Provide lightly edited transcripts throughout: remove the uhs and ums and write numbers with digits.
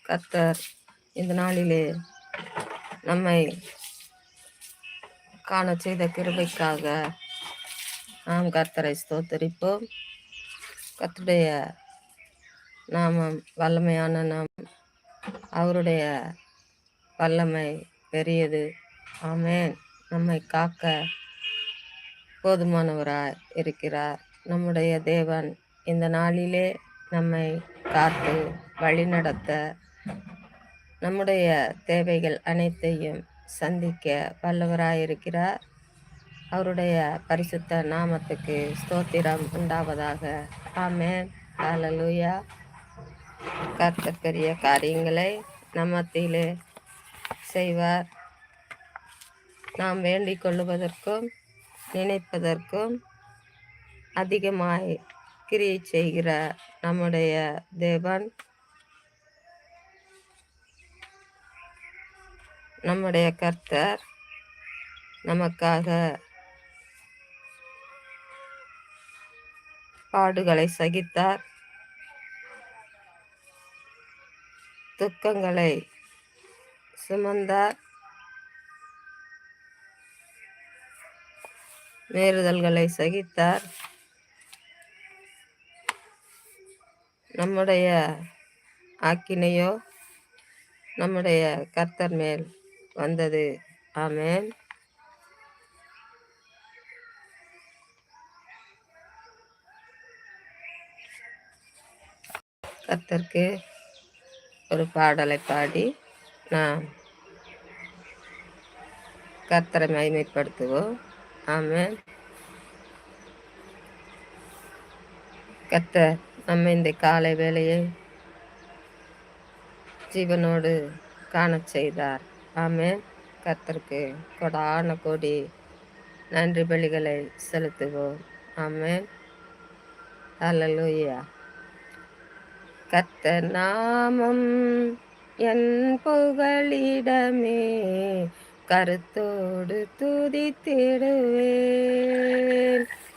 கர்த்தர் இந்த நாளிலே நம்மை காண செய்த கிருபைக்காக நாம் கர்த்தரை ஸ்தோத்தரிப்போம். கர்த்தருடைய நாமம் வல்லமையான நாமம், அவருடைய வல்லமை பெரியது. ஆமென். நம்மை காக்க போதுமானவராய் இருக்கிறார். நம்முடைய தேவன் இந்த நாளிலே நம்மை காத்து வழிநடத்த, நம்முடைய தேவைகள் அனைத்தையும் சந்திக்க வல்லவராயிருக்கிறார். அவருடைய பரிசுத்த நாமத்துக்கு ஸ்தோத்திரம் உண்டாவதாக. ஆமென். ஹல்லேலூயா. கர்த்தர் பெரிய காரியங்களை நம்மத்திலே செய்வார். நாம் வேண்டிக் கொள்ளுவதற்கும் நினைப்பதற்கும் அதிகமாய் கிரியை செய்கிற நம்முடைய தேவன், நம்முடைய கர்த்தர் நமக்காக பாடுகளை சகித்தார், துக்கங்களை சுமந்தார், மீறுதல்களை சகித்தார். நம்முடைய ஆக்கினையோ நம்முடைய கர்த்தர் மேல் வந்தது. ஆமென். கர்த்தருக்கு ஒரு பாடலை பாடி நாம் கர்த்தரை மகிமைப்படுத்துவோம். ஆமென். கர்த்தர் நம்ம இந்த காலை வேளையை ஜீவனோடு காணச் செய்தார். ஆமென். கர்த்தருக்கு கொடான கோடி நன்றி பலிகளை செலுத்துவோம். ஆமென். ஹல்லேலூயா. கர்த்தர் நாமம் என் புகலிடமே, கருத்தோடு துதித்திடுவேன்.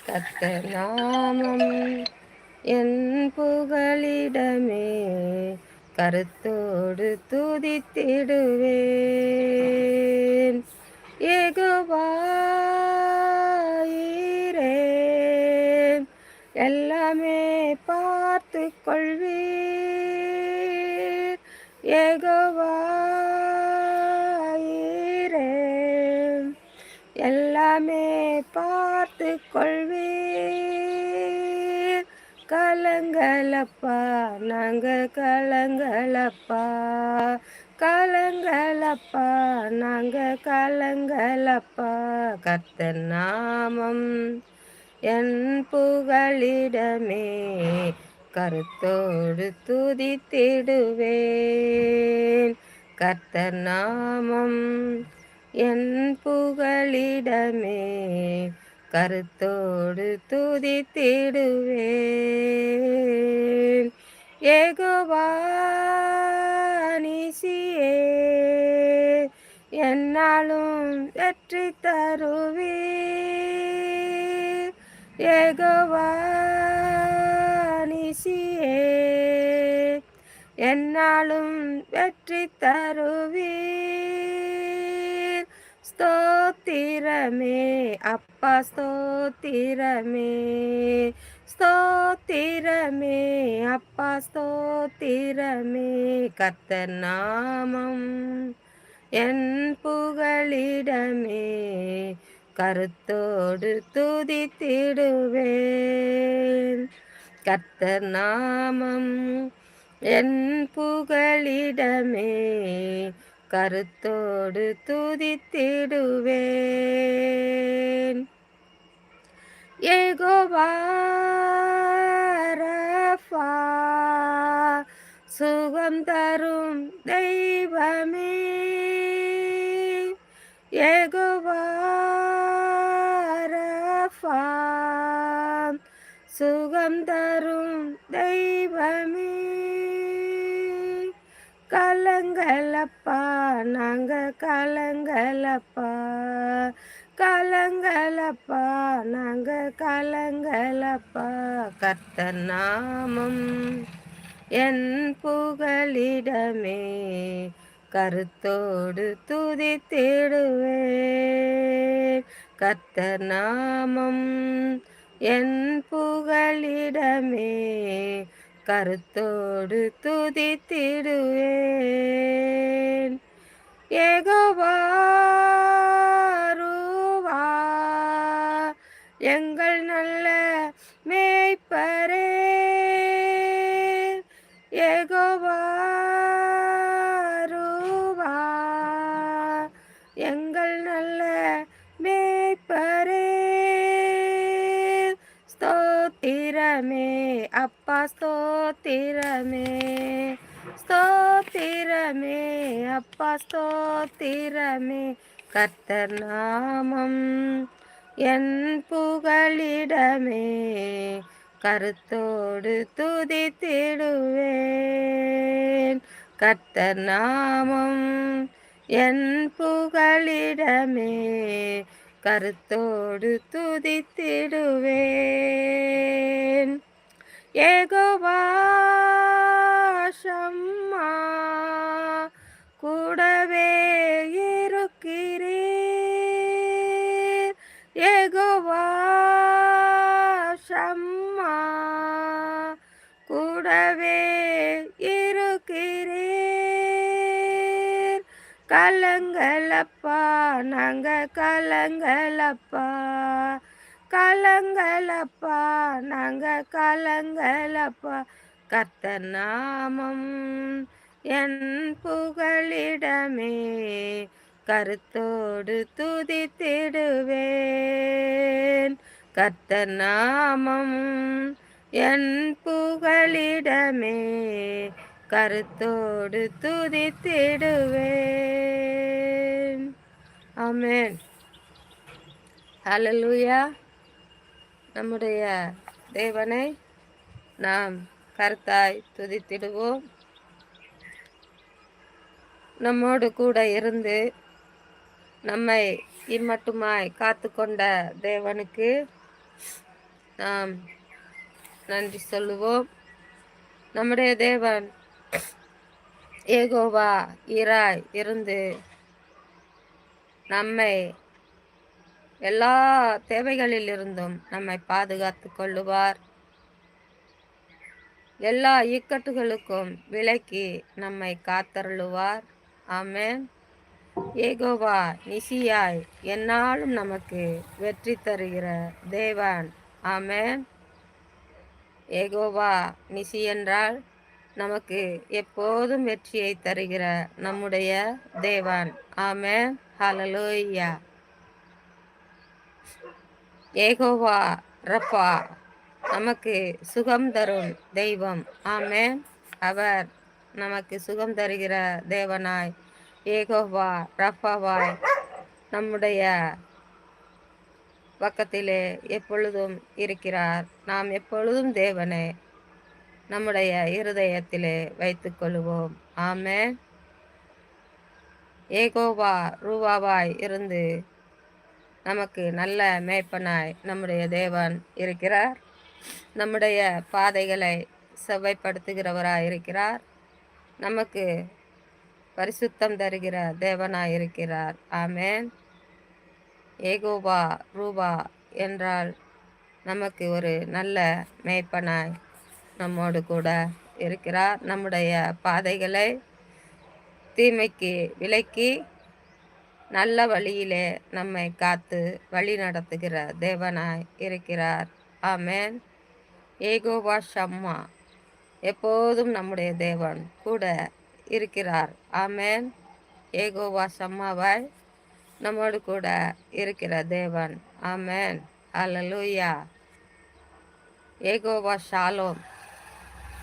கர்த்தர் நாமம் என் புகலிடமே, கருத்தோடு துதித்திடுவேன். யெகோவா ஈரே, எல்லாமே பார்த்து கொள்வீர். யெகோவா ஈரே, எல்லாமே பார்த்து கொள்வீர். கலங்களப்பா, நாங்க கலங்களப்பா, கலங்களப்பா, நாங்க கலங்களப்பா. கர்த்தர் நாமம் என் புகலிடமே, கருத்தோடு துதித்திடுவேன். கர்த்தர் நாமம் என் புகலிடமே, கருத்தோடு துதித்திடுவேன். யெகோவா நீசியே, என்னாலும் வெற்றி தருவீர். யெகோவா நீசியே, என்னாலும் வெற்றி தருவீர். ஸ்தோத்திரமே அப்பா, ஸ்தோத்திரமே, ஸ்தோத்திரமே அப்பா, ஸ்தோத்திரமே. கர்த்தர் நாமம் என் புகலிடமே, கருத்தோடு துதித்திடுவேன். கர்த்தர் நாமம் என் புகலிடமே, கருத்தோடு துதித்திடுவேன். யெகோவா ரஃபா, சுகம் தரும் தெய்வமே. யெகோவா ரஃபா, சுகம் தரும் தெய்வமே. கலங்களப்பா, நாங்க கலங்களப்பா, கலங்களப்பா, நாங்க கலங்களப்பா. கர்த்தர் நாமம் என் புகலிடமே கருத்தோடு துதித்திடுவேன். கர்த்தர் நாமம் என் புகலிடமே கருத்தோடு துதித்திடுவேன். யெகோவா ரூவா எங்கள் நல்ல மேய்ப்பரே. யெகோவா ரூவா எங்கள் நல்ல மேய்ப்பரே. ஸ்தோத்திரமே அப்பா ஸ்தோத்திரமே, ஸ்தோத்திரமே அப்பா ஸ்தோத்திரமே. கர்த்தர் நாமம் என் புகலிடமே கருத்தோடு துதித்திடுவேன். கர்த்தர் நாமம் என் புகலிடமே கருத்தோடு துதித்திடுவேன். யெகோவா ஷம்மா கூடவே இருக்கிறீர். யெகோவா ஷம்மா கூடவே இருக்கிறீர். கலங்களப்பா நாங்க கலங்களப்பா, கலங்களப்பா நாங்க கலங்களப்பா. கர்த்தர் நாமம் என் புகலிடமே கருத்தோடு துதித்திடுவேன். கர்த்தர் நாமம் என் புகலிடமே கருத்தோடு துதித்திடுவேன். ஆமென். ஹல்லேலூயா. நம்முடைய தேவனை நாம் கருத்தாய் துதித்திடுவோம். நம்மோடு கூட இருந்து நம்மை இம்மட்டுமாய் காத்து கொண்ட தேவனுக்கு நாம் நன்றி சொல்லுவோம். நம்முடைய தேவன் யெகோவா ஈராய் இருந்து நம்மை எல்லா தேவைகளிலிருந்தும் நம்மை பாதுகாத்து கொள்ளுவார். எல்லா இக்கட்டுகளுக்கும் விலக்கி நம்மை காத்தருளுவார். ஆமென். யெகோவா நிசியாய் எந்நாளும் நமக்கு வெற்றி தருகிற தேவன். ஆமென். யெகோவா நிசி என்றால் நமக்கு எப்போதும் வெற்றியை தருகிற நம்முடைய தேவன். ஆமென். ஹல்லேலூயா. யெகோவா ரப்பா நமக்கு சுகம் தரும் தெய்வம். ஆமென். அவர் நமக்கு சுகம் தருகிற தேவனாய் யெகோவா ரப்பாவாய் நம்முடைய பக்கத்திலே எப்பொழுதும் இருக்கிறார். நாம் எப்பொழுதும் தேவனை நம்முடைய இருதயத்திலே வைத்துக் கொள்வோம். ஆமென். யெகோவா ரூவாவாய் இருந்து நமக்கு நல்ல மேய்ப்பனாய் நம்முடைய தேவன் இருக்கிறார். நம்முடைய பாதைகளை செவ்வாய்ப்படுத்துகிறவராய் இருக்கிறார். நமக்கு பரிசுத்தம் தருகிற தேவனாய் இருக்கிறார். ஆமென். யெகோவா ரூபா என்றால் நமக்கு ஒரு நல்ல மேய்ப்பனாய் நம்மோடு கூட இருக்கிறார். நம்முடைய பாதைகளை தீமைக்கு விலக்கி நல்ல வழியிலே நம்மை காத்து வழி நடத்துகிற தேவனாய் இருக்கிறார். ஆமென். யெகோவா ஷம்மா எப்போதும் நம்முடைய தேவன் கூட இருக்கிறார். ஆமென். யெகோவா ஷம்மாவாய் நம்மோடு கூட இருக்கிற தேவன். ஆமென். ஹல்லேலூயா. யெகோவா ஷாலோம்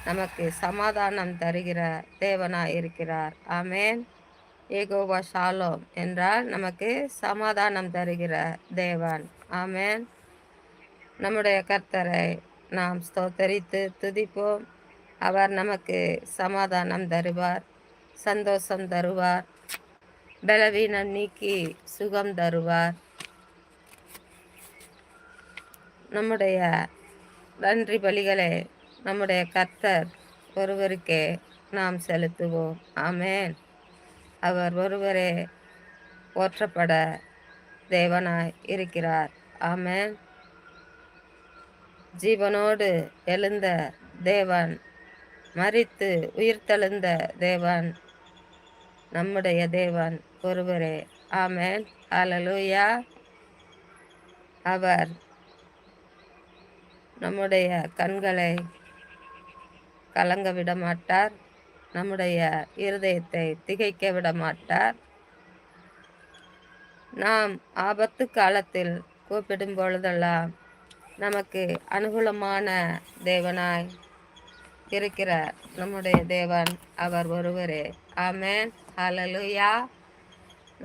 நமக்கு சமாதானம் தருகிற தேவனாய் இருக்கிறார். ஆமென். யெகோவா ஷாலோம் என்றால் நமக்கு சமாதானம் தருகிற தேவன். ஆமென். நம்முடைய கர்த்தரை நாம் ஸ்தோத்தரித்து துதிப்போம். அவர் நமக்கு சமாதானம் தருவார், சந்தோஷம் தருவார், பலவீனம் நீக்கி சுகம் தருவார். நம்முடைய நன்றி பலிகளை நம்முடைய கர்த்தர் ஒருவருக்கே நாம் செலுத்துவோம். ஆமென். அவர் ஒருவரே போற்றப்பட தேவனாய் இருக்கிறார். ஆமென். ஜீவனோடு எழுந்த தேவன், மரித்து உயிர்த்தெழுந்த தேவன், நம்முடைய தேவன் ஒருவரே. ஆமென். ஹல்லேலூயா. அவர் நம்முடைய கண்களை கலங்க விட மாட்டார். நம்முடைய இருதயத்தை திகைக்க விட மாட்டார். நாம் ஆபத்து காலத்தில் கூப்பிடும் பொழுதெல்லாம் நமக்கு அனுகூலமான தேவனாய் இருக்கிற நம்முடைய தேவன் அவர் ஒருவரே. ஆமென். ஹல்லேலூயா.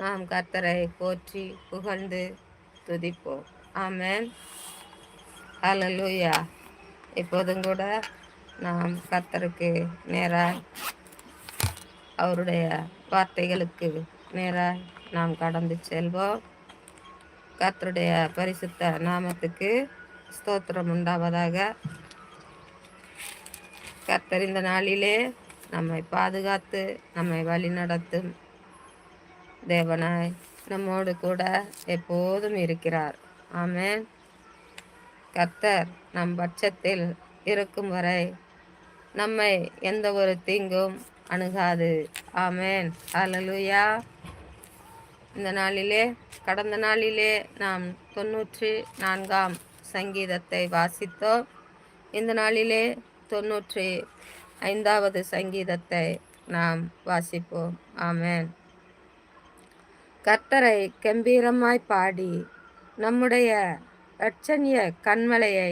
நாம் கர்த்தரை போற்றி புகழ்ந்து துதிப்போம். ஆமென். ஹல்லேலூயா. இப்போதும் கூட நாம் கர்த்தருக்கு நேராய், அவருடைய வார்த்தைகளுக்கு நேராய் நாம் கடந்து செல்வோம். கர்த்தருடைய பரிசுத்த நாமத்துக்கு ஸ்தோத்திரம் உண்டாவதாக. கர்த்தர் இந்த நாளிலே நம்மை பாதுகாத்து நம்மை வழி நடத்தும் தேவனாய் நம்மோடு கூட எப்போதும் இருக்கிறார். ஆமென். கர்த்தர் நம் பட்சத்தில் இருக்கும் வரை நம்மை எந்த ஒரு தீங்கும் அணுகாது. ஆமென். ஹல்லேலூயா. இந்த நாளிலே, கடந்த நாளிலே நாம் 94ஆம் சங்கீதத்தை வாசித்தோம். இந்த நாளிலே 95வது சங்கீதத்தை நாம் வாசிப்போம். ஆமென். கர்த்தரை கம்பீரமாய் பாடி நம்முடைய இரட்சணிய கன்மலையை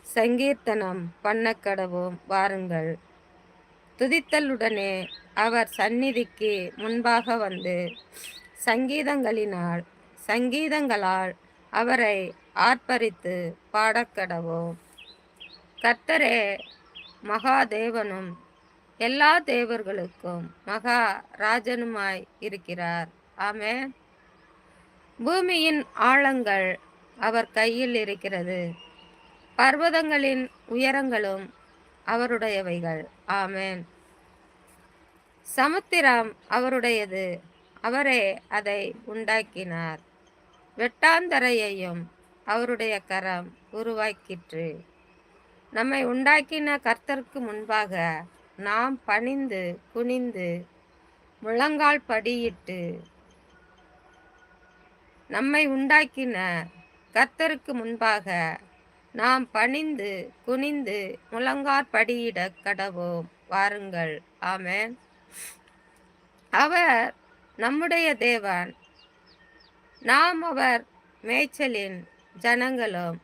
சங்கீர்த்தனம் பண்ணக்கடவோம். வாருங்கள். துதித்தலுடனே அவர் சந்நிதிக்கு முன்பாக வந்து சங்கீதங்களால் அவரை ஆர்ப்பரித்து பாடக்கடவோம். கர்த்தரே மகாதேவனும் எல்லா தேவர்களுக்கும் மகாராஜனுமாய் இருக்கிறார். ஆமென். பூமியின் ஆழங்கள் அவர் கையில் இருக்கிறது, பர்வதங்களின் உயரங்களும் அவருடையவைகள். ஆமென். சமுத்திரம் அவருடையது, அவரே அதை உண்டாக்கினார். வெட்டாந்தரையையும் அவருடைய கரம் உருவாக்கிற்று. நம்மை உண்டாக்கின கர்த்தருக்கு முன்பாக நாம் பணிந்து குனிந்து முழங்கால் படியிட்டு, நம்மை உண்டாக்கின கர்த்தருக்கு முன்பாக நாம் பணிந்து குனிந்து முழங்காற்படியிட கடவோம். வாருங்கள். ஆமென். அவர் நம்முடைய தேவன், நாம் அவர் மேய்ச்சலின் ஜனங்களும்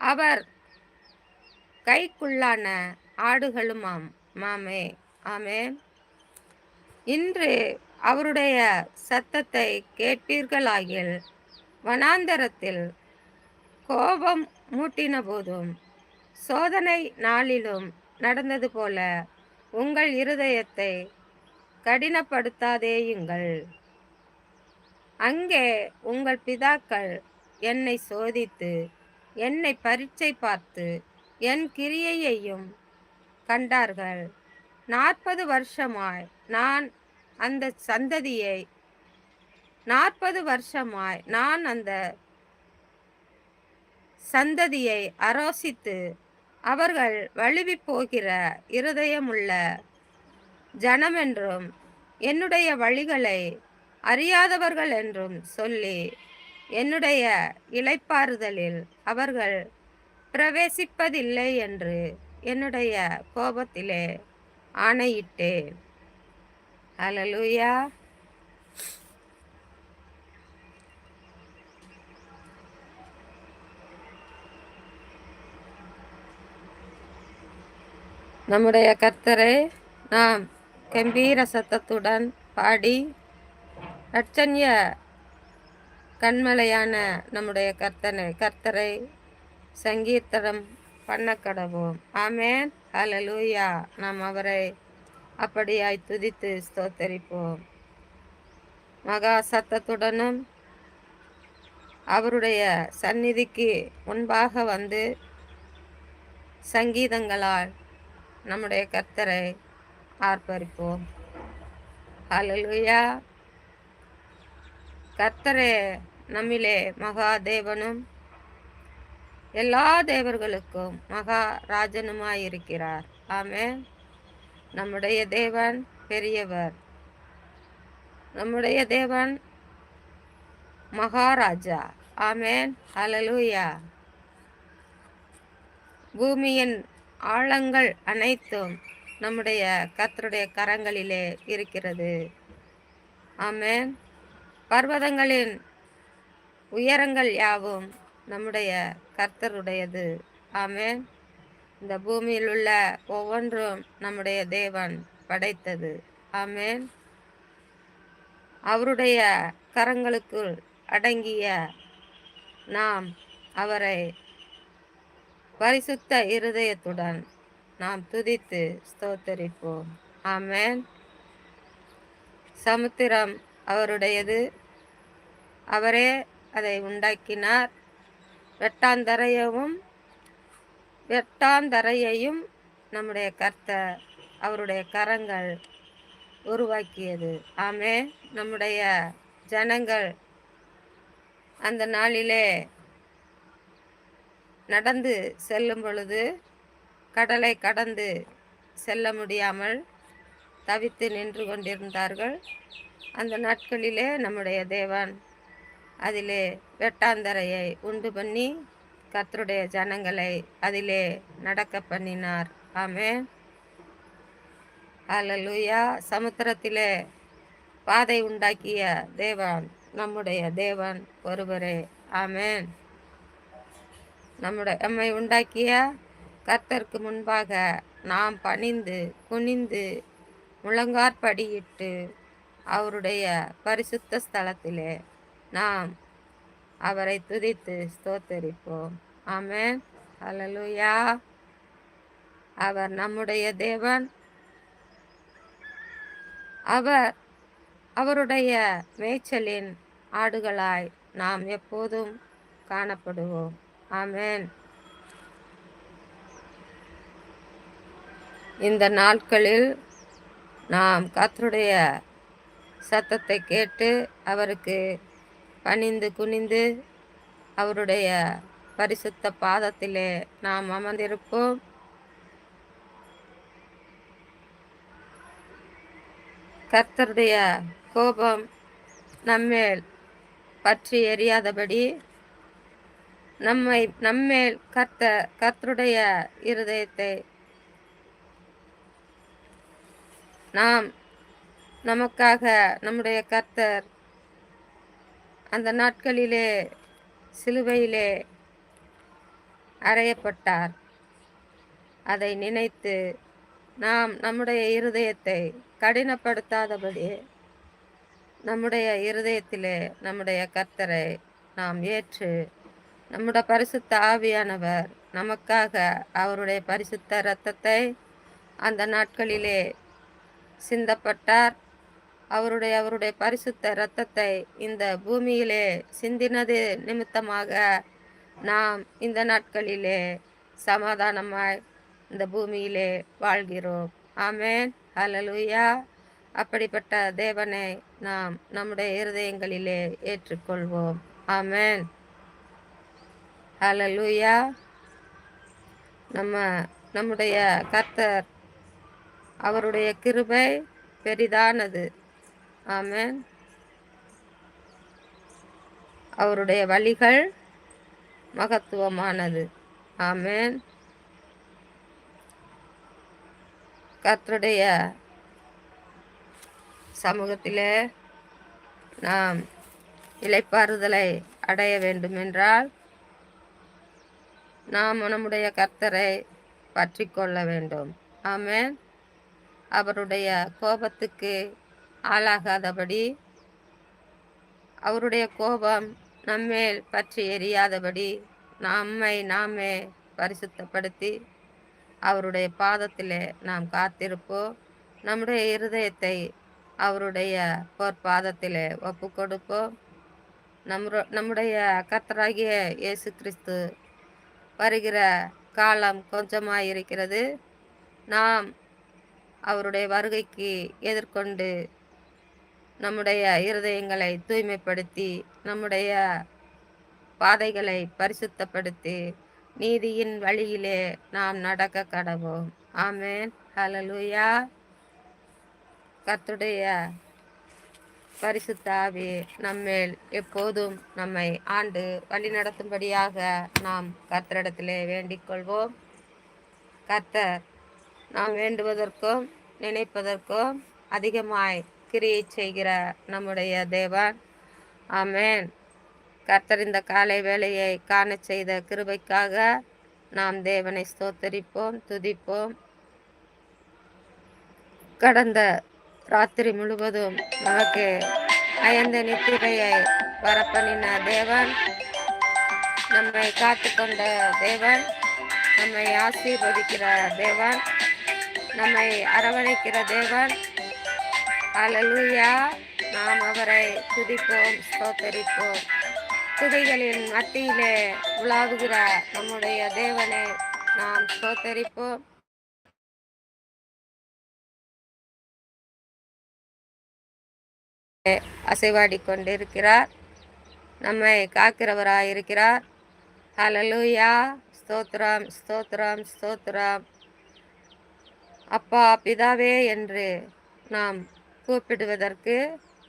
அவர் கைக்குள்ளான ஆடுகளுமாம் மாமே. ஆமென். இன்று அவருடைய சத்தத்தை கேட்பீர்களாகில், வனாந்தரத்தில் கோபம் மூட்டின போதும் சோதனை நாளிலும் நடந்தது போல உங்கள் இருதயத்தை கடினப்படுத்தாதேயுங்கள். அங்கே உங்கள் பிதாக்கள் என்னை சோதித்து என்னை பரீட்சை பார்த்து என் கிரியையையும் கண்டார்கள். 40 வருஷமாய் நான் அந்த சந்ததியை 40 வருஷமாய் நான் அந்த சந்ததியை அரோசித்து, அவர்கள் வழுவி போகிற இருதயமுள்ள ஜனமென்றும் என்னுடைய வழிகளை அறியாதவர்கள் என்றும் சொல்லி, என்னுடைய இளைப்பாறுதலில் அவர்கள் பிரவேசிப்பதில்லை என்று என்னுடைய கோபத்திலே ஆணையிட்டேன். ஹல்லேலூயா. நம்முடைய கர்த்தரை நாம் கம்பீர சத்தத்துடன் பாடி இரட்சணிய கண்மலையான நம்முடைய கர்த்தரை சங்கீர்த்தனம் பண்ணக்கடவோம். ஆமென். ஹல்லேலூயா. நாம் அவரை அப்படியாய் துதித்து ஸ்தோத்தரிப்போம். மகா சத்தத்துடனும் அவருடைய சந்நிதிக்கு முன்பாக வந்து சங்கீதங்களால் நம்முடைய கர்த்தரை ஆர்ப்பரிப்போம். ஹல்லேலூயா. கர்த்தரே நம்மிலே மகா தேவனும் எல்லா தேவர்களுக்கும் மகா ராஜனுமாயிருக்கிறார். ஆமென். நம்முடைய தேவன் பெரியவர். நம்முடைய தேவன் மகாராஜா. ஆமென். ஹல்லேலூயா. பூமியின் ஆழங்கள் அனைத்தும் நம்முடைய கர்த்தருடைய கரங்களிலே இருக்கிறது. ஆமென். பர்வதங்களின் உயரங்கள் யாவும் நம்முடைய கர்த்தருடையது. ஆமென். இந்த பூமியில் உள்ள ஒவ்வொன்றும் நம்முடைய தேவன் படைத்தது. ஆமென். அவருடைய கரங்களுக்குள் அடங்கிய நாம் அவரை பரிசுத்த இருதயத்துடன் நாம் துதித்து ஸ்தோத்தரிப்போம். ஆமென். சமுத்திரம் அவருடையது, அவரே அதை உண்டாக்கினார். வெட்டாந்தரையையும் நம்முடைய கர்த்தர் அவருடைய கரங்கள் உருவாக்கியது. ஆமே. நம்முடைய ஜனங்கள் அந்த நாளிலே நடந்து செல்லும் பொழுது கடலை கடந்து செல்ல முடியாமல் தவித்து நின்று கொண்டிருந்தார்கள். அந்த நாட்களிலே நம்முடைய தேவன் அதிலே வெட்டாந்தரையை உண்டு பண்ணி கர்த்தருடைய ஜனங்களை அதிலே நடக்க பண்ணினார். ஆமென். ஹல்லேலூயா. சமுத்திரத்திலே பாதை உண்டாக்கிய தேவன் நம்முடைய தேவன் ஒருவரே. ஆமென். நம்மை உண்டாக்கிய கர்த்தருக்கு முன்பாக நாம் பணிந்து குனிந்து முழங்காற்படியிட்டு அவருடைய பரிசுத்த ஸ்தலத்திலே நாம் அவரை துதித்து ஸ்தோத்தரிப்போம். ஆமென். ஹல்லேலூயா. அவர் நம்முடைய தேவன். அவருடைய மேய்ச்சலின் ஆடுகளாய் நாம் எப்போதும் காணப்படுவோம். ஆமென். இந்த நாட்களில் நாம் கர்த்தருடைய சத்தத்தை கேட்டு அவருக்கு பணிந்து குனிந்து அவருடைய பரிசுத்த பாதத்திலே நாம் அமர்ந்திருப்போம். கர்த்தருடைய கோபம் நம்மேல் பற்றி எரியாதபடி நம்மேல் கர்த்தருடைய இருதயத்தை நமக்காக நம்முடைய கர்த்தர் அந்த நாட்களிலே சிலுவையிலே அறையப்பட்டார். அதை நினைத்து நம்முடைய இருதயத்தை கடினப்படுத்தாதபடி நம்முடைய இருதயத்திலே நம்முடைய கர்த்தரை நாம் ஏற்று நம்முடைய பரிசுத்த ஆவியானவர் நமக்காக அவருடைய பரிசுத்த இரத்தத்தை அந்த நாட்களிலே சிந்தப்பட்டார். அவருடைய பரிசுத்த இரத்தத்தை இந்த பூமியிலே சிந்தினது நிமித்தமாக நாம் இந்த நாட்களிலே சமாதானமாய் இந்த பூமியிலே வாழ்கிறோம். ஆமென். ஹல்லேலூயா. அப்படிப்பட்ட தேவனை நாம் நம்முடைய இருதயங்களிலே ஏற்றுக்கொள்வோம். ஆமென். ஹல்லேலூயா. நம்முடைய கர்த்தர் அவருடைய கிருபை பெரிதானது. ஆமென். அவருடைய வழிகள் மகத்துவமானது. ஆமென். கர்த்தருடைய சமூகத்திலே நாம் இளைப்பாறுதலை அடைய வேண்டுமென்றால் நாம் நம்முடைய கர்த்தரை பற்றி கொள்ள வேண்டும். ஆமென். அவருடைய கோபத்துக்கு ஆளாகாதபடி, அவருடைய கோபம் நம்மேல் பற்றி எரியாதபடி நாமே பரிசுத்தப்படுத்தி அவருடைய பாதத்திலே நாம் காத்திருப்போம். நம்முடைய இருதயத்தை அவருடைய பொற்பாதத்திலே ஒப்பு கொடுப்போம். நம்முடைய கர்த்தராகிய இயேசு கிறிஸ்து வருகிற காலம் கொஞ்சமாயிருக்கிறது. நாம் அவருடைய வருகைக்கு எதிர்கொண்டு நம்முடைய இருதயங்களை தூய்மைப்படுத்தி நம்முடைய பாதைகளை பரிசுத்தப்படுத்தி நீதியின் வழியிலே நாம் நடக்க கடவோம். ஆமென். ஹல்லேலூயா. கர்த்தருடைய பரிசுத்த ஆவி நம்மேல் எப்போதும் நம்மை ஆண்டு வழிநடத்தும்படியாக நாம் கர்த்தரிடத்திலே வேண்டிக் கொள்வோம். கர்த்தர் நாம் வேண்டுவதற்கும் நினைப்பதற்கும் அதிகமாய் கிரியை செய்கிற நம்முடைய தேவன். ஆமென். கர்த்தர் இந்த காலை வேளையை காண செய்த கிருபைக்காக நாம் தேவனை ஸ்தோத்தரிப்போம், துதிப்போம். கடந்த ராத்திரி முழுவதும் நமக்கு அயர்ந்த நித்திரையை வரப்பண்ணின தேவன், நம்மை காத்து கொண்ட தேவன், நம்மை ஆசீர்வதிக்கிற தேவன், நம்மை அரவணைக்கிற தேவன். ஹல்லேலூயா. நாம் அவரை துதிப்போம், ஸ்தோத்தரிப்போம். துதிகளின் மத்தியிலே உலாவுகிற நம்முடைய தேவனை நாம் ஸ்தோத்தரிப்போம். அசைவாடி கொண்டிருக்கிறார், நம்மை காக்கிறவராயிருக்கிறார். ஹல்லேலூயா. ஸ்தோத்திரம், ஸ்தோத்திரம், ஸ்தோத்திரம். அப்பா பிதாவே என்று நாம் கூப்பிடுவதற்கு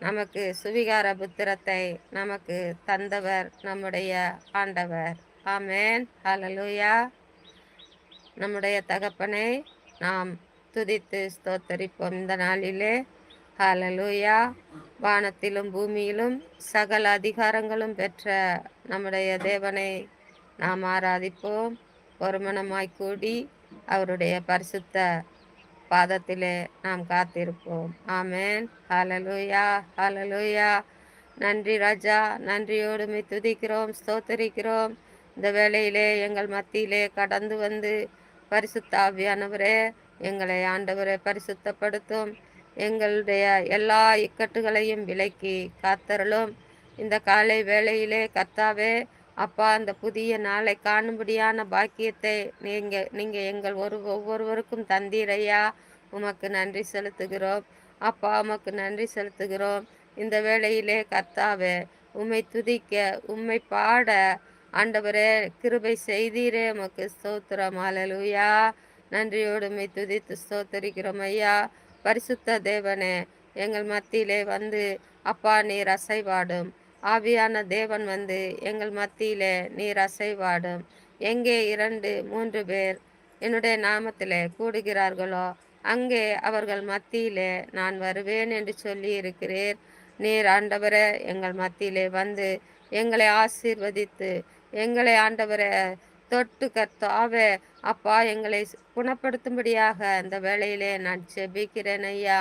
நமக்கு சுவிகார புத்திரத்தை நமக்கு தந்தவர் நம்முடைய ஆண்டவர். ஆமென். ஹல்லேலூயா. நம்முடைய தகப்பனை நாம் துதித்து ஸ்தோத்தரிப்போம் இந்த நாளிலே. ஹல்லேலூயா. வானத்திலும் பூமியிலும் சகல அதிகாரங்களும் பெற்ற நம்முடைய தேவனை நாம் ஆராதிப்போம். ஒருமனமாய் கூடி அவருடைய பரிசுத்த பாதத்திலே நாம் காத்திருப்போம். ஆமென். ஹல்லேலூயா, ஹல்லேலூயா. நன்றி ராஜா, நன்றியோடு உம்மை துதிக்கிறோம், ஸ்தோத்தரிக்கிறோம். இந்த வேளையிலே எங்கள் மத்தியிலே கடந்து வந்து பரிசுத்த ஆவியானவரே எங்களை ஆண்டவரை பரிசுத்தப்படுத்தும். எங்களுடைய எல்லா இக்கட்டுகளையும் விலக்கி காத்தருளும். இந்த காலை வேளையிலே கர்த்தாவே அப்பா, அந்த புதிய நாளை காணும்படியான பாக்கியத்தை நீங்க எங்கள் ஒவ்வொருவருக்கும் தந்தீரையா. உமக்கு நன்றி செலுத்துகிறோம் அப்பா, உமக்கு நன்றி செலுத்துகிறோம். இந்த வேளையிலே கர்த்தாவே உம்மை துதிக்க, உம்மை பாட ஆண்டவரே கிருபை செய்தீரே. உமக்கு ஸ்தோத்திரம். ஹல்லேலூயா. நன்றியோடு உம்மை துதித்து ஸ்தோத்தரிக்கிறோம் ஐயா. பரிசுத்த தேவனே எங்கள் மத்தியிலே வந்து அப்பா நீர் அசைவாடும். ஆவியான தேவன் வந்து எங்கள் மத்தியிலே நீர் அசைவாடும். எங்கே 2, 3 பேர் என்னுடைய நாமத்திலே கூடுகிறார்களோ அங்கே அவர்கள் மத்தியிலே நான் வருவேன் என்று சொல்லி இருக்கிறீர். நீர் ஆண்டவரே எங்கள் மத்தியிலே வந்து எங்களை ஆசீர்வதித்து எங்களை ஆண்டவரே தொட்டு கர்த்தாவே அப்பா எங்களை குணப்படுத்தும்படியாக இந்த வேளையிலே நான் செபிக்கிறேன் ஐயா.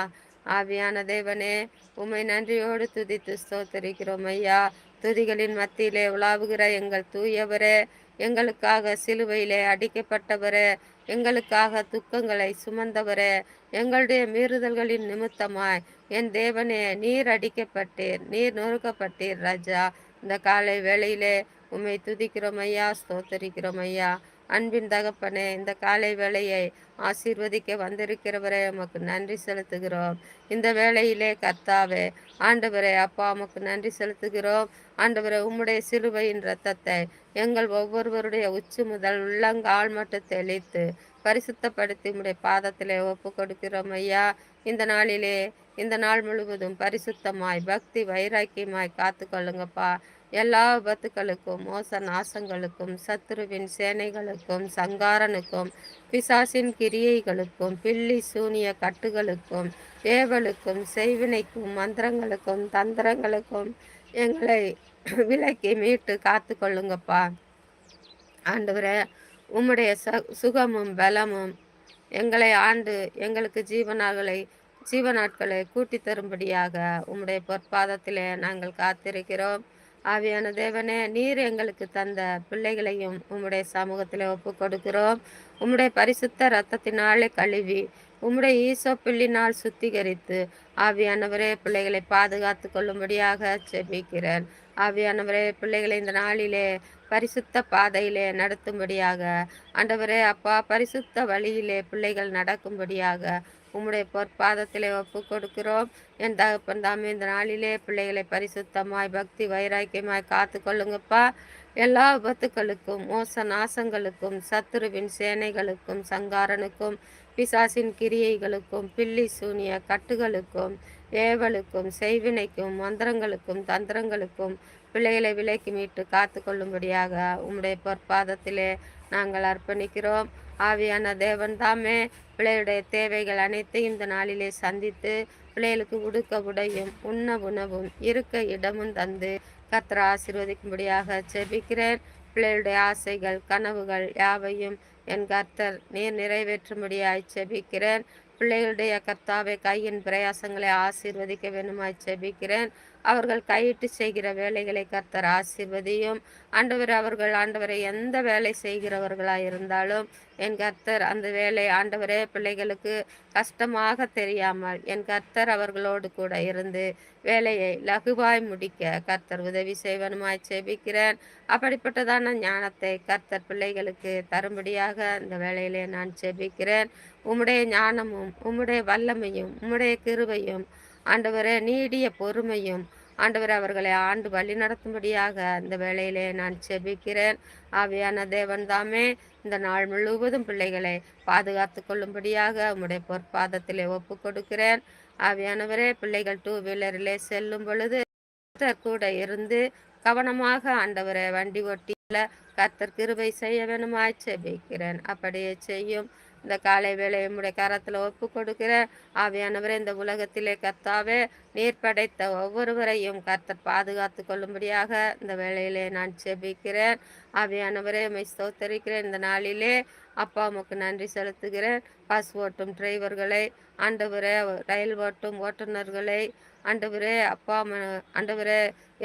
ஆவியான தேவனே உம்மை நன்றியோடு துதித்து ஸ்தோத்தரிக்கிறோம் ஐயா. துதிகளின் மத்தியிலே உலாவுகிற எங்கள் தூயவரே, எங்களுக்காக சிலுவையிலே அடிக்கப்பட்டவரே, எங்களுக்காக துக்கங்களை சுமந்தவரே, எங்களுடைய மீறுதல்களின் நிமித்தமாய் என் தேவனே நீர் அடிக்கப்பட்டீர், நீர் நொறுக்கப்பட்டீர் ராஜா. இந்த காலை வேளையிலே உம்மை துதிக்கிறோம் ஐயா, ஸ்தோத்தரிக்கிறோம் ஐயா. அன்பின் தகப்பனே, இந்த காலை வேளையை ஆசீர்வதிக்க வந்திருக்கிறவரே உமக்கு நன்றி செலுத்துகிறோம். இந்த வேளையிலே கர்த்தாவே ஆண்டவரே அப்பா உமக்கு நன்றி செலுத்துகிறோம். ஆண்டவரே உம்முடைய சிலுவையின் இரத்தத்தை எங்கள் ஒவ்வொருவருடைய உச்சி முதல் உள்ளங்கால் மட்டும் தெளித்து பரிசுத்தப்படுத்தி உம்முடைய பாதத்திலே ஒப்பு கொடுக்கிறோம் ஐயா. இந்த நாளிலே இந்த நாள் முழுவதும் பரிசுத்தமாய் பக்தி வைராக்கியமாய் காத்து கொள்ளுங்கப்பா. எல்லா விபத்துக்களுக்கும் மோச நாசங்களுக்கும் சத்துருவின் சேனைகளுக்கும் சங்காரனுக்கும் பிசாசின் கிரியைகளுக்கும் பில்லி சூனிய கட்டுகளுக்கும் ஏவலுக்கும் செய்வினைக்கும் மந்திரங்களுக்கும் தந்திரங்களுக்கும் எங்களை விலக்கி மீட்டு காத்து கொள்ளுங்கப்பா. ஆண்டவரே உம்முடைய சுகமும் பலமும் எங்களை ஆண்டு எங்களுக்கு ஜீவநாட்களை கூட்டி தரும்படியாக உம்முடைய பொற்பாதத்திலே நாங்கள் காத்திருக்கிறோம். ஆவியான தேவனே நீர் எங்களுக்கு தந்த பிள்ளைகளையும் உம்முடைய சமூகத்திலே ஒப்பு கொடுக்கிறோம். உம்முடைய பரிசுத்த இரத்தத்தினாலே கழுவி உம்முடைய ஈசோப்பிள்ளினால் சுத்திகரித்து ஆவியானவரே பிள்ளைகளை பாதுகாத்து கொள்ளும்படியாக செபிக்கிறேன். ஆவியானவரே பிள்ளைகளை இந்த நாளிலே பரிசுத்த பாதையிலே நடத்தும்படியாக, ஆண்டவரே அப்பா பரிசுத்த வழியிலே பிள்ளைகள் நடக்கும்படியாக உம்முடைய பொற்பாதத்திலே ஒப்பு கொடுக்கிறோம். என் தகப்பன் தாமே இந்த நாளிலே பிள்ளைகளை பரிசுத்தமாய் பக்தி வைராக்கியமாய் காத்து கொள்ளுங்கப்பா. எல்லா விபத்துக்களுக்கும் மோச நாசங்களுக்கும் சத்துருவின் சேனைகளுக்கும் சங்காரனுக்கும் பிசாசின் கிரியைகளுக்கும் பில்லி சூனிய கட்டுகளுக்கும் ஏவலுக்கும் செய்வினைக்கும் மந்திரங்களுக்கும் தந்திரங்களுக்கும் பிள்ளைகளை விலைக்கு மீட்டு காத்து கொள்ளும்படியாக உம்முடைய பொற்பாதத்திலே நாங்கள் அர்ப்பணிக்கிறோம். ஆவியான தேவன் தாமே பிள்ளையுடைய தேவைகள் அனைத்தையும் இந்த நாளிலே சந்தித்து பிள்ளைகளுக்கு உடுக்க உடையும் உண்ண உணவும் இருக்க இடமும் தந்து கர்த்தர் ஆசீர்வதிக்கும்படியாக ஜெபிக்கிறேன். பிள்ளைகளுடைய ஆசைகள் கனவுகள் யாவையும் என் கர்த்தர் நீர் நிறைவேற்றும்படியாய் ஜெபிக்கிறேன். பிள்ளைகளுடைய கர்த்தாவை கையின் பிரயாசங்களை ஆசீர்வதிக்க வேண்டுமாய் ஜெபிக்கிறேன். அவர்கள் கையிட்டு செய்கிற வேலைகளை கர்த்தர் ஆசீர்வதியும். ஆண்டவர் அவர்கள் ஆண்டவரை எந்த வேலை செய்கிறவர்களாக இருந்தாலும் என் கர்த்தர் அந்த வேலை ஆண்டவரே பிள்ளைகளுக்கு கஷ்டமாக தெரியாமல் என் கர்த்தர் அவர்களோடு கூட இருந்து வேலையை லகுவாய் முடிக்க கர்த்தர் உதவி செய்வனுமாய் ஜெபிக்கிறேன். அப்படிப்பட்டதான ஞானத்தை கர்த்தர் பிள்ளைகளுக்கு தரும்படியாக இந்த வேலையிலே நான் ஜெபிக்கிறேன். உம்முடைய ஞானமும் உம்முடைய வல்லமையும் உம்முடைய கிருபையும் ஆண்டவரே நீடிய பொறுமையும் ஆண்டவர் அவர்களை ஆண்டு வழி நடத்தும்படியாக இந்த வேளையிலே நான் செபிக்கிறேன். ஆவியான தேவன் தாமே இந்த நாள் முழுவதும் பிள்ளைகளை பாதுகாத்து கொள்ளும்படியாக உம்முடைய பொற்பாதத்திலே ஒப்பு கொடுக்கிறேன். ஆவியானவரே பிள்ளைகள் டூ வீலரிலே செல்லும் பொழுது கர்த்தர் கூட இருந்து கவனமாக ஆண்டவரை வண்டி ஓட்டியில கர்த்தர் கிருபை செய்ய வேணுமாய் செபிக்கிறேன். அப்படியே செய்யும். இந்த காலை வேளை உம்முடைய கரத்தில் ஒப்பு கொடுக்கிறேன். ஆவியானவரே இந்த உலகத்திலே கர்த்தாவே நீர் படைத்த ஒவ்வொருவரையும் கர்த்தர் பாதுகாத்து கொள்ளும்படியாக இந்த வேளையிலே நான் செபிக்கிறேன். ஆவியானவரே உம்மை ஸ்தோத்தரிக்கிறேன். இந்த நாளிலே அப்பா உமக்கு நன்றி செலுத்துகிறேன். பஸ் ஓட்டும் டிரைவர்களை ஆண்டவரே ரயில் ஓட்டும் ஓட்டுநர்களை ஆண்டவரே அப்பா ஆண்டவரே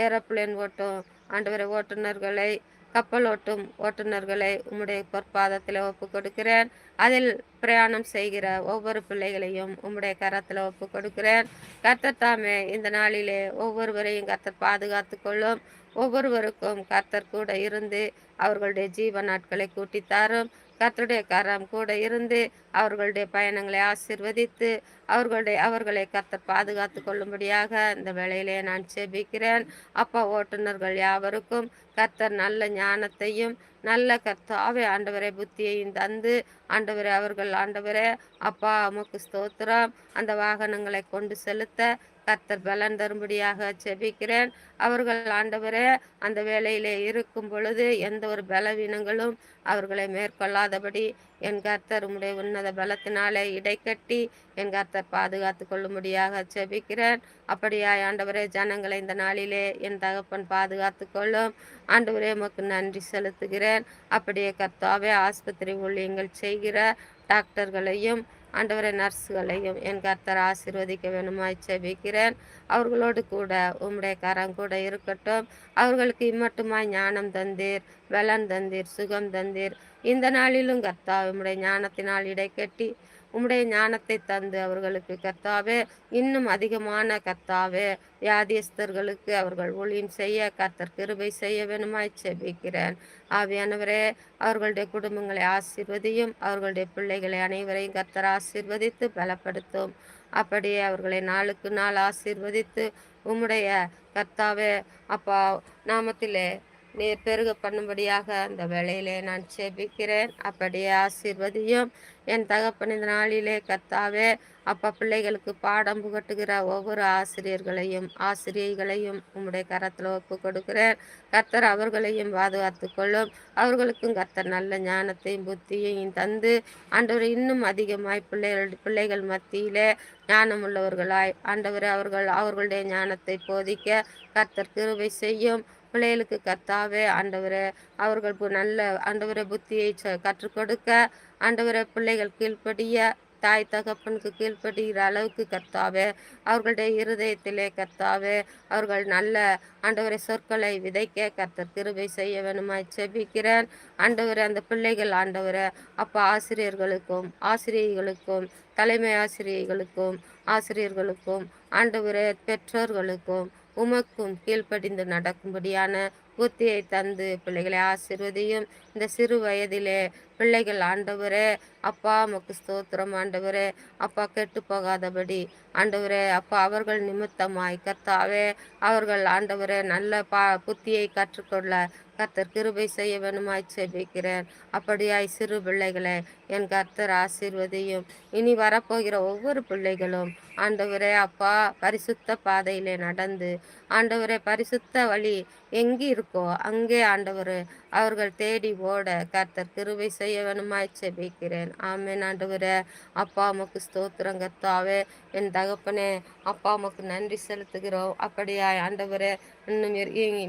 ஏரோப்ளேன் ஓட்டும் ஆண்டவரே ஓட்டுநர்களை கப்பல் ஓட்டும் ஓட்டுநர்களை உம்முடைய பொற்பாதத்தில் ஒப்பு கொடுக்கிறேன். அதில் பிரயாணம் செய்கிற ஒவ்வொரு பிள்ளைகளையும் உம்முடைய கரத்தில் ஒப்பு கொடுக்கிறேன். கர்த்தர் தாமே இந்த நாளிலே ஒவ்வொருவரையும் கர்த்தர் பாதுகாத்து கொள்ளும். ஒவ்வொருவருக்கும் கர்த்தர் கூட இருந்து அவர்களுடைய ஜீவ நாட்களை கூட்டித்தாரும். கர்த்தருடைய கரம் கூட இருந்து அவர்களுடைய பயணங்களை ஆசீர்வதித்து அவர்களை கர்த்தர் பாதுகாத்து கொள்ளும்படியாக இந்த வேளையிலே நான் செபிக்கிறேன். அப்பா ஓட்டுநர்கள் யாவருக்கும் கர்த்தர் நல்ல ஞானத்தையும் நல்ல கர்த்தாவே ஆண்டவரே புத்தியையும் தந்து ஆண்டவரே அவர்கள் ஆண்டவரே அப்பா உமக்கு ஸ்தோத்திரம் அந்த வாகனங்களை கொண்டு செலுத்த கர்த்தர் பலன் தரும்படியாக செபிக்கிறேன். அவர்கள் ஆண்டவரே அந்த வேலையிலே இருக்கும் பொழுது எந்த ஒரு பலவீனங்களும் அவர்களை மேற்கொள்ளாதபடி என் கர்த்தர் உம்முடைய உன்னத பலத்தினாலே இடைக்கட்டி என் கர்த்தர் பாதுகாத்து கொள்ளும்படியாக செபிக்கிறேன். அப்படியாய் ஆண்டவரே ஜனங்களை இந்த நாளிலே என் தகப்பன் பாதுகாத்து கொள்ளும். ஆண்டவரே உமக்கு நன்றி செலுத்துகிறேன். அப்படியே கர்த்தாவே ஆஸ்பத்திரி ஊழியங்கள் செய்கிற டாக்டர்களையும் ஆண்டவரை நர்ஸுகளையும் என் கர்த்தர் ஆசீர்வதிக்க வேணுமாய் செபிக்கிறேன். அவர்களோடு கூட உம்முடைய கரம் கூட இருக்கட்டும். அவர்களுக்கு இம்மட்டுமாய் ஞானம் தந்தீர், பலன் தந்தீர், சுகம் தந்தீர். இந்த நாளிலும் கர்த்தா உம்முடைய ஞானத்தினால் இடைக்கட்டி உம்முடைய ஞானத்தை தந்து அவர்களுக்கு கர்த்தாவே இன்னும் அதிகமான கர்த்தாவே வியாதியஸ்தர்களுக்கு அவர்கள் ஊழியம் செய்ய கர்த்தர் கிருபை செய்ய வேணுமாய் செபிக்கிறேன். ஆவியானவரே அவர்களுடைய குடும்பங்களை ஆசீர்வதியும். அவர்களுடைய பிள்ளைகளை அனைவரையும் கர்த்தர் ஆசீர்வதித்து பலப்படுத்தும். அப்படியே அவர்களை நாளுக்கு நாள் ஆசீர்வதித்து உம்முடைய கர்த்தாவே அப்பா நாமத்திலே நீர் பெருக பண்ணும்படியாக அந்த வேளையிலே நான் செபிக்கிறேன். அப்படியே ஆசீர்வதியும். என் தகப்பன் இந்த நாளிலே கர்த்தாவே அப்பா பிள்ளைகளுக்கு பாடம் புகட்டுகிற ஒவ்வொரு ஆசிரியர்களையும் ஆசிரியைகளையும் உம்முடைய கரத்தில் ஒப்பு கொடுக்கிறேன். கர்த்தர் அவர்களையும் பாதுகாத்து கொள்ளும். அவர்களுக்கும் கர்த்தர் நல்ல ஞானத்தையும் புத்தியையும் தந்து ஆண்டவர் இன்னும் அதிகமாய் பிள்ளைகள் மத்தியிலே ஞானம் உள்ளவர்களாய் ஆண்டவர் அவர்களுடைய ஞானத்தை போதிக்க கர்த்தர் கிருபை செய்யும். பிள்ளைகளுக்கு கர்த்தாவே ஆண்டவரை அவர்கள் நல்ல ஆண்டவரை புத்தியை கற்றுக் கொடுக்க ஆண்டவரை பிள்ளைகள் கீழ்ப்படிய தாய் தகப்பனுக்கு கீழ்ப்படுகிற அளவுக்கு கர்த்தாவே அவர்களுடைய இருதயத்திலே கர்த்தாவே அவர்கள் நல்ல ஆண்டவரை சொற்களை விதைக்க கர்த்தர் கிருபை செய்ய வேணுமாய் செபிக்கிறேன். ஆண்டவரை அந்த பிள்ளைகள் ஆண்டவரை அப்போ ஆசிரியர்களுக்கும் ஆசிரியர்களுக்கும் தலைமை ஆசிரியர்களுக்கும் ஆசிரியர்களுக்கும் ஆண்டவரை பெற்றோர்களுக்கும் உமக்கும் கீழ்ப்படிந்து நடக்கும்படியான புத்தியை தந்து பிள்ளைகளை ஆசீர்வதியும். இந்த சிறு வயதிலே பிள்ளைகள் ஆண்டவரே, அப்பா உமக்கு ஸ்தோத்திரம் ஆண்டவரே, அப்பா கெட்டு போகாதபடி ஆண்டவரே, அப்பா அவர்கள் நிமித்தமாய் கர்த்தாவே, அவர்கள் ஆண்டவரே நல்ல புத்தியை கற்றுக்கொள்ள கர்த்தர் கிருபை செய்ய வேணுமாய் செபிக்கிறேன். அப்படியாய் சிறு பிள்ளைகளை என் கர்த்தர் ஆசீர்வதியும். இனி வரப்போகிற ஒவ்வொரு பிள்ளைகளும் ஆண்டவரே அப்பா பரிசுத்த பாதையிலே நடந்து ஆண்டவரே பரிசுத்த வழி எங்கே இருக்கோ அங்கே ஆண்டவரே அவர்கள் தேடி ஓட கர்த்தர் கிருபை செய்ய வேணுமாய் செபிக்கிறேன். ஆமென் ஆண்டவரே. அப்பா உமக்கு ஸ்தோத்திரம் கர்த்தாவே. என் தகப்பனே, அப்பா உமக்கு நன்றி செலுத்துகிறோம். அப்படியாய் ஆண்டவரே, இன்னும்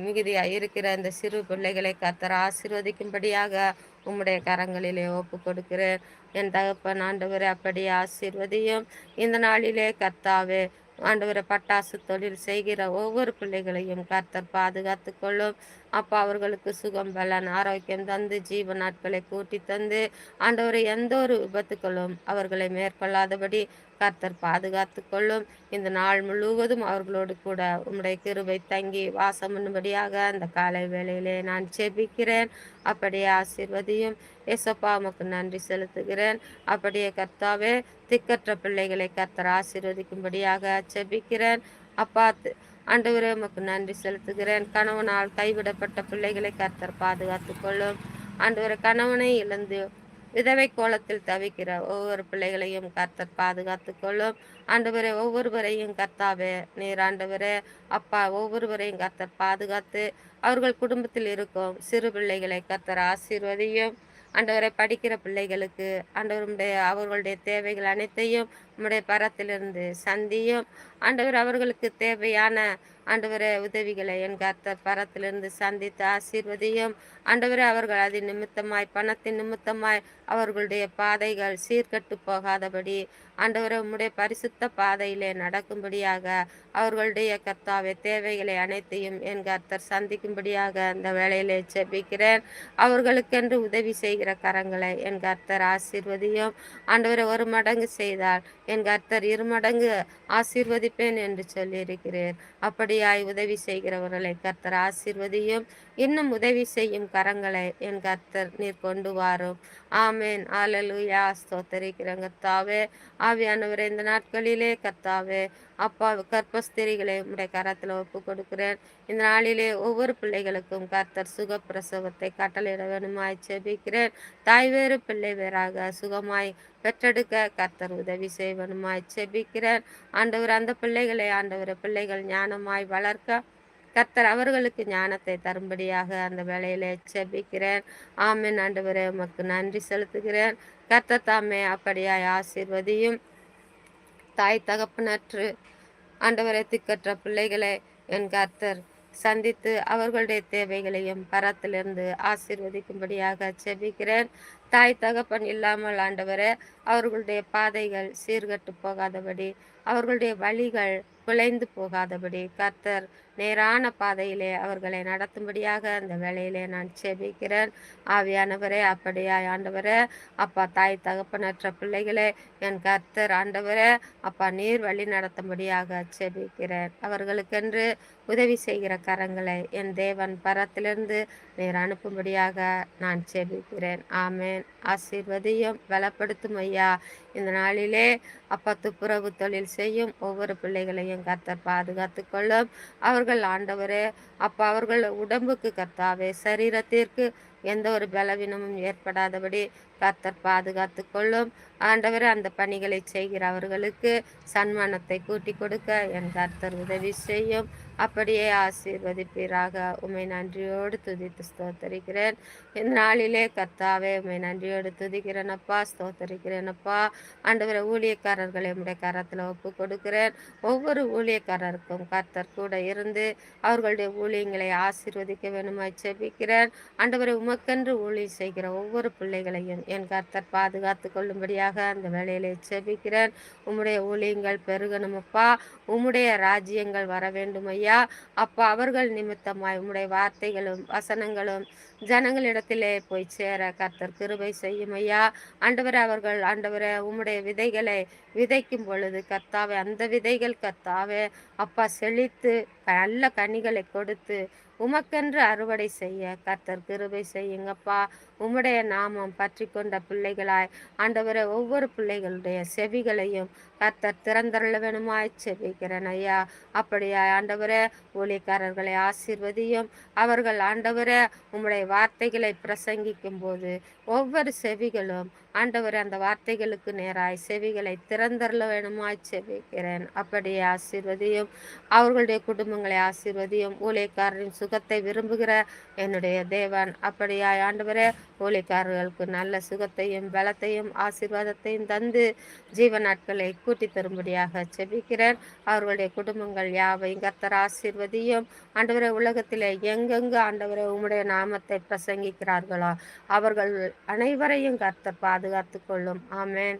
மிகுதியாய் இருக்கிற இந்த சிறு பிள்ளைகளை கர்த்தர் ஆசீர்வதிக்கும்படியாக உம்முடைய கரங்களிலே ஒப்பு கொடுக்கிறேன். என் தகப்பன் ஆண்டவரே அப்படியே ஆசீர்வதியும். இந்த நாளிலே கர்த்தாவே ஆண்டவரை பட்டாசு தொழில் செய்கிற ஒவ்வொரு பிள்ளைகளையும் கர்த்தர் பாதுகாத்து கொள்ளும். அப்பா அவர்களுக்கு சுகம் பலன் ஆரோக்கியம் தந்து ஜீவ நாட்களை கூட்டி தந்து ஆண்டவரை எந்த ஒரு விபத்துக்களும் அவர்களை மேற்கொள்ளாதபடி கர்த்தர் பாதுகாத்து கொள்ளும். இந்த நாள் முழுவதும் அவர்களோடு கூட உம்முடைய கிருபை தங்கி வாசம் பண்ணும்படியாக அந்த காலை வேளையிலே நான் செபிக்கிறேன். அப்படியே ஆசீர்வதியும். ஏசப்பா உமக்கு நன்றி செலுத்துகிறேன். அப்படியே கர்த்தாவே திக்கற்ற பிள்ளைகளை கர்த்தர் ஆசீர்வதிக்கும்படியாக செபிக்கிறேன். அப்பா ஆண்டவரே உமக்கு நன்றி செலுத்துகிறேன். கணவனால் கைவிடப்பட்ட பிள்ளைகளை கர்த்தர் பாதுகாத்து கொள்ளும். ஆண்டவரே கணவனை இழந்து விதவை கோலத்தில் தவிக்கிற ஒவ்வொரு பிள்ளைகளையும் கர்த்தர் பாதுகாத்து கொள்ளும். ஆண்டவரே ஒவ்வொருவரையும் கர்த்தாவே நீர் ஆண்டவரே அப்பா ஒவ்வொருவரையும் கர்த்தர் பாதுகாத்து அவர்கள் குடும்பத்தில் இருக்கும் சிறு பிள்ளைகளை கர்த்தர் ஆசீர்வதியும். ஆண்டவரை படிக்கிற பிள்ளைகளுக்கு ஆண்டவருடைய அவர்களுடைய தேவைகள் அனைத்தையும் உம்முடைய பரத்திலிருந்து சந்தியும். ஆண்டவர் அவர்களுக்கு தேவையான ஆண்டவரே உதவிகளை என் கர்த்தர் பரத்திலிருந்து சந்தித்து ஆசீர்வதியும். ஆண்டவரே அவர்கள் அதன் நிமித்தமாய் பணத்தின் நிமித்தமாய் அவர்களுடைய பாதைகள் சீர்கட்டு போகாதபடி ஆண்டவரே உம்முடைய பரிசுத்த பாதையிலே நடக்கும்படியாக அவர்களுடைய கர்த்தாவே தேவைகளை அனைத்தையும் என் கர்த்தர் சந்திக்கும்படியாக அந்த வேளையிலே செபிக்கிறேன். அவர்களுக்கென்று உதவி செய்கிற கரங்களை என் கர்த்தர் ஆசீர்வதியும். ஆண்டவரை ஒரு மடங்கு செய்தால் என் கர்த்தர் இருமடங்கு ஆசீர்வதிப்பேன் என்று சொல்லியிருக்கிறேன். அப்படியாய் உதவி செய்கிறவர்களை கர்த்தர் ஆசீர்வதியும். இன்னும் உதவி செய்யும் கரங்களை என் கர்த்தர் நீர் கொண்டு வாரும். ஆமேன். அல்லேலூயா. ஸ்தோத்தரிக்கிறேன் கர்த்தாவே. ஆவியானவரே இந்த நாட்களிலே கர்த்தாவே அப்பா கர்ப்பஸ்திரிகளை உடைய கரத்தில் ஒப்பு கொடுக்கிறேன். இந்த நாளிலே ஒவ்வொரு பிள்ளைகளுக்கும் கர்த்தர் சுகப்பிரசவத்தை கட்டளையிட வேணுமாய் செபிக்கிறேன். தாய் வேறு பிள்ளை வேறாக சுகமாய் பெற்றெடுக்க கர்த்தர் உதவி செய்வனுமாய் செபிக்கிறேன். ஆண்டவர் அந்த பிள்ளைகளை ஆண்டவர் பிள்ளைகள் ஞானமாய் வளர்க்க கர்த்தர் அவர்களுக்கு ஞானத்தை தரும்படியாக அந்த வேளையிலே செபிக்கிறேன். ஆமென். ஆண்டவரே உமக்கு நன்றி செலுத்துகிறேன். கர்த்தர் தாமே அப்படியாய் ஆசீர்வதியும். தாய் தகப்பனற்று ஆண்டவரை திக்கற்ற பிள்ளைகளை என் கர்த்தர் சந்தித்து அவர்களுடைய தேவைகளையும் பரத்திலிருந்து ஆசீர்வதிக்கும்படியாக செபிக்கிறேன். தாய் தகப்பன் இல்லாமல் ஆண்டவரே அவர்களுடைய பாதைகள் சீர்கட்டு போகாதபடி அவர்களுடைய வழிகள் குலைந்து போகாதபடி கர்த்தர் நேரான பாதையிலே அவர்களை நடத்தும்படியாக அந்த வேளையிலே நான் செபிக்கிறேன். ஆவியானவரே அப்படியாய் ஆண்டவரே அப்பா தாய் தகப்பனற்ற பிள்ளைகளே என் கர்த்தர் ஆண்டவரே அப்பா நீர் வழி நடத்தும்படியாக செபிக்கிறேன். அவர்களுக்கென்று உதவி செய்கிற கரங்களை என் தேவன் பரத்திலிருந்து நீர் அனுப்பும்படியாக நான் செபிக்கிறேன். ஆமேன். ஆசீர்வதியும் பலப்படுத்தும் ஐயா. இந்த நாளிலே அப்பா துப்புரவு தொழில் செய்யும் ஒவ்வொரு பிள்ளைகளையும் கர்த்தர் பாதுகாத்து கொள்ளும். அவர்கள் ஆண்டவரே அப்பா அவர்கள் உடம்புக்கு கர்த்தாவே சரீரத்திற்கு எந்த ஒரு பலவீனமும் ஏற்படாதபடி கர்த்தர் பாதுகாத்து கொள்ளும். ஆண்டவரே அந்த பணிகளை செய்கிற அவர்களுக்கு சன்மானத்தை கூட்டி கொடுக்க என் கர்த்தர் உதவி செய்யும். அப்படியே ஆசீர்வதிப்பீராக. உம்மை நன்றியோடு துதித்து ஸ்தோத்தரிக்கிறேன். இந்த நாளிலே கர்த்தாவே உம்மை நன்றியோடு துதிக்கிறேனப்பா ஸ்தோத்தரிக்கிறேனப்பா. ஆண்டவரை ஊழியக்காரர்களை உம்முடைய கரத்தில் ஒப்பு கொடுக்கிறேன். ஒவ்வொரு ஊழியக்காரருக்கும் கர்த்தர் கூட இருந்து அவர்களுடைய ஊழியங்களை ஆசீர்வதிக்க வேணுமாய் செபிக்கிறேன். ஆண்டவரை உமக்கென்று ஊழியம் செய்கிற ஒவ்வொரு பிள்ளைகளையும் என் கர்த்தர் பாதுகாத்து கொள்ளும்படியாக அந்த வேலையிலே செபிக்கிறேன். உம்முடைய ஊழியங்கள் பெருகணும் அப்பா. உம்முடைய ராஜ்யங்கள் வர வேண்டும் ஐயா. அப்பா அவர்கள் நிமித்தமாய் உம்முடைய வார்த்தைகளும் வசனங்களும் ஜனங்களிடத்திலே போய் சேர கர்த்தர் கிருபை செய்யும் ஐயா. ஆண்டவரே அவர்கள் ஆண்டவரே உம்முடைய விதைகளை விதைக்கும் பொழுது கர்த்தாவே அந்த விதைகள் கர்த்தாவே அப்பா செழித்து நல்ல கனிகளை கொடுத்து உமக்கென்று அறுவடை செய்ய கர்த்தர் கிருபை செய்யுங்கப்பா. உம்முடைய நாமம் பற்றி கொண்ட பிள்ளைகளாய் ஆண்டவரே ஒவ்வொரு பிள்ளைகளுடைய செவிகளையும் கர்த்தர் திறந்தருள வேணுமாய் செபிக்கிறேன் ஐயா. அப்படியா ஆண்டவரே ஊழியக்காரர்களை ஆசீர்வதியும். அவர்கள் ஆண்டவரே உம்முடைய வார்த்தைகளை பிரசங்கிக்கும் போது ஒவ்வொரு செவிகளும் ஆண்டவரே அந்த வார்த்தைகளுக்கு நேராய் செவிகளை திறந்தருள வேணுமாய் செபிக்கிறேன். அப்படியே ஆசீர்வதியும். அவர்களுடைய குடும்பங்களை ஆசீர்வதியும். ஊழியக்காரரின் சுகத்தை விரும்புகிற என்னுடைய தேவன் அப்படியாய் ஆண்டவரே ஊழியக்காரர்களுக்கு நல்ல சுகத்தையும் பலத்தையும் ஆசீர்வாதத்தையும் தந்து ஜீவ நாட்களை கூட்டி தரும்படியாக செபிக்கிறேன். அவர்களுடைய குடும்பங்கள் யாவையும் கர்த்தர் ஆசீர்வதியும். ஆண்டவரே உலகத்திலே எங்கெங்கு ஆண்டவரே உம்முடைய நாமத்தை பிரசங்கிக்கிறார்களோ அவர்கள் அனைவரையும் கர்த்தர் பாதுகாத்து கொள்ளும். ஆமென்.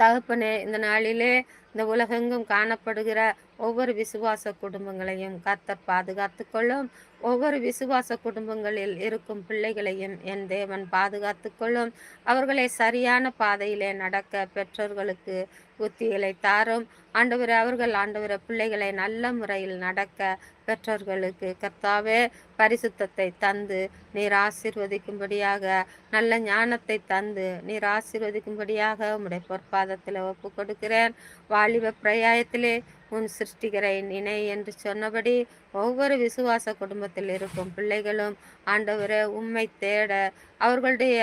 தகப்பனே இந்த நாளிலே இந்த உலகெங்கும் காணப்படுகிற ஒவ்வொரு விசுவாச குடும்பங்களையும் கர்த்தர் பாதுகாத்து கொள்ளும். ஒவ்வொரு விசுவாச குடும்பங்களில் இருக்கும் பிள்ளைகளையும் என் தேவன் பாதுகாத்து கொள்ளும். அவர்களை சரியான பாதையிலே நடக்க பெற்றோர்களுக்கு புத்திகளை தாரும். ஆண்டவரே அவர்கள் ஆண்டவரே பிள்ளைகளை நல்ல முறையில் நடக்க பெற்றோர்களுக்கு கர்த்தாவே பரிசுத்தத்தை தந்து நீர் ஆசீர்வதிக்கும்படியாக நல்ல ஞானத்தை தந்து நீர் ஆசீர்வதிக்கும்படியாக உம்முடைய பொற்பாதத்தில் ஒப்பு கொடுக்கிறேன். வாலிப பிரயாயத்திலே உன் சிருஷ்டிகரை நினை என்று சொன்னபடி ஒவ்வொரு விசுவாச குடும்பத்தில் இருக்கும் பிள்ளைகளும் ஆண்டவரே உம்மை தேட அவர்களுடைய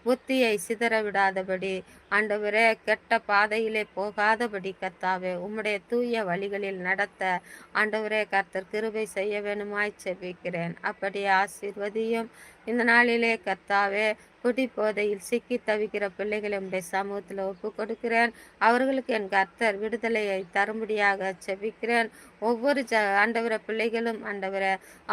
புத்தியை சிதற விடாதபடி ஆண்டவரே கெட்ட பாதையிலே போகாதபடி கர்த்தாவே உம்முடைய தூய வழிகளில் நடத்த ஆண்டவரே கர்த்தர் கிருபை செய்ய வேணுமாய் செபிக்கிறேன். அப்படி ஆசீர்வதியும். இந்த நாளிலே கர்த்தாவே குடி போதையில் சிக்கி தவிக்கிற பிள்ளைகளை உடைய சமூகத்தில் ஒப்பு கொடுக்கிறேன். அவர்களுக்கு என் கர்த்தர் விடுதலையை தரும்படியாக செபிக்கிறேன். ஒவ்வொரு ஆண்டவர பிள்ளைகளும் ஆண்டவர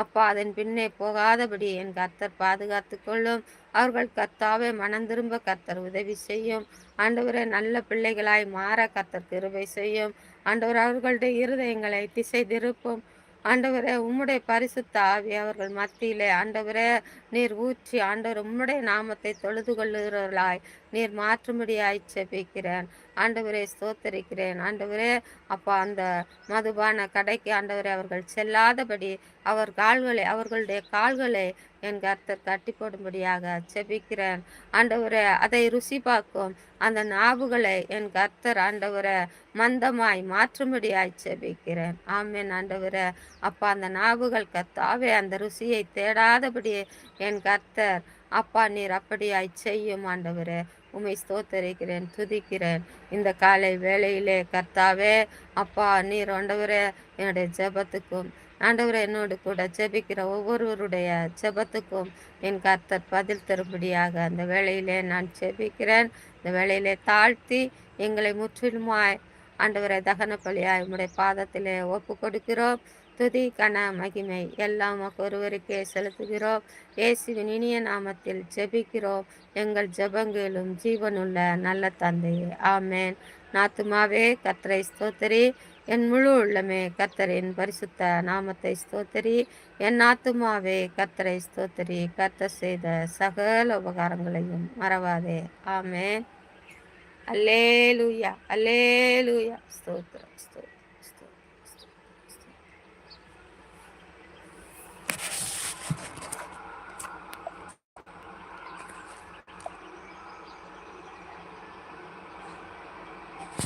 அப்பா அதன் பின்னே போகாதபடி என் கர்த்தர் பாதுகாத்து கொள்ளும். அவர்கள் கர்த்தாவே மனம் திரும்ப கர்த்தர் உதவி செய்யும். ஆண்டவரை நல்ல பிள்ளைகளாய் மாற கர்த்தர் கிருபை செய்யும். ஆண்டவர் அவர்களுடைய இருதயங்களை திசை திருப்பும். ஆண்டவரே உம்முடைய பரிசுத்த ஆவி அவர்கள் மத்தியிலே ஆண்டவரே நீர் ஊற்றி ஆண்டவர் உம்முடைய நாமத்தை தொழுது கொள்ளுகிறவர்களாய் நீர் மாற்றும்படியாய் செபிக்கிறேன். ஆண்டவரே ஸ்தோத்தரிக்கிறேன். ஆண்டவரே அப்பா அந்த மதுபான கடைக்கு ஆண்டவரே அவர்கள் செல்லாதபடி அவர்களுடைய கால்களை என் கர்த்தர் கட்டி போடும்படியாக செபிக்கிறேன். ஆண்டவரே அதை ருசி பார்க்கும் அந்த நாவுகளை என் கர்த்தர் ஆண்டவரை மந்தமாய் மாற்றும்படியாய் செபிக்கிறேன். ஆமென். ஆண்டவரே அப்பா அந்த நாவுகள் கர்த்தாவே அந்த ருசியை தேடாதபடி என் கர்த்தர் அப்பா நீர் அப்படியாய் செய்யும். ஆண்டவரே உம்மை ஸ்தோத்தரிக்கிறேன், துதிக்கிறேன். இந்த காலை வேளையிலே கர்த்தாவே அப்பா நீர் ஆண்டவரே என்னுடைய ஜெபத்துக்கும் ஆண்டவரே என்னோடு கூட ஜெபிக்கிற ஒவ்வொருவருடைய ஜெபத்துக்கும் என் கர்த்தர் பதில் தரும்படியாக அந்த வேளையிலே நான் ஜெபிக்கிறேன். இந்த வேளையிலே தாழ்த்தி எங்களை முற்றிலுமாய் ஆண்டவரை தகன பலியாய் உம்முடைய பாதத்திலே ஒப்பு கொடுக்கிறோம். துதி கன மகிமை எல்லாம் ஒருவருக்கே செலுத்துகிறோம். இயேசுவின் இனிய நாமத்தில் ஜெபிக்கிறோம். எங்கள் ஜெபங்களும் ஜீவனுள்ள நல்ல தந்தையே. ஆமேன். நாத்துமாவே கர்த்தரை ஸ்தோத்திரி. என் முழு உள்ளமே கர்த்தரின் பரிசுத்த நாமத்தை ஸ்தோத்திரி. என் ஆத்துமாவே கர்த்தரை ஸ்தோத்திரி. கர்த்தர் செய்த சகல உபகாரங்களையும் மறவாதே. ஆமேன். அல்லேலூயா, அல்லேலூயா. ஸ்தோத்திரம், ஸ்தோத்திரம்.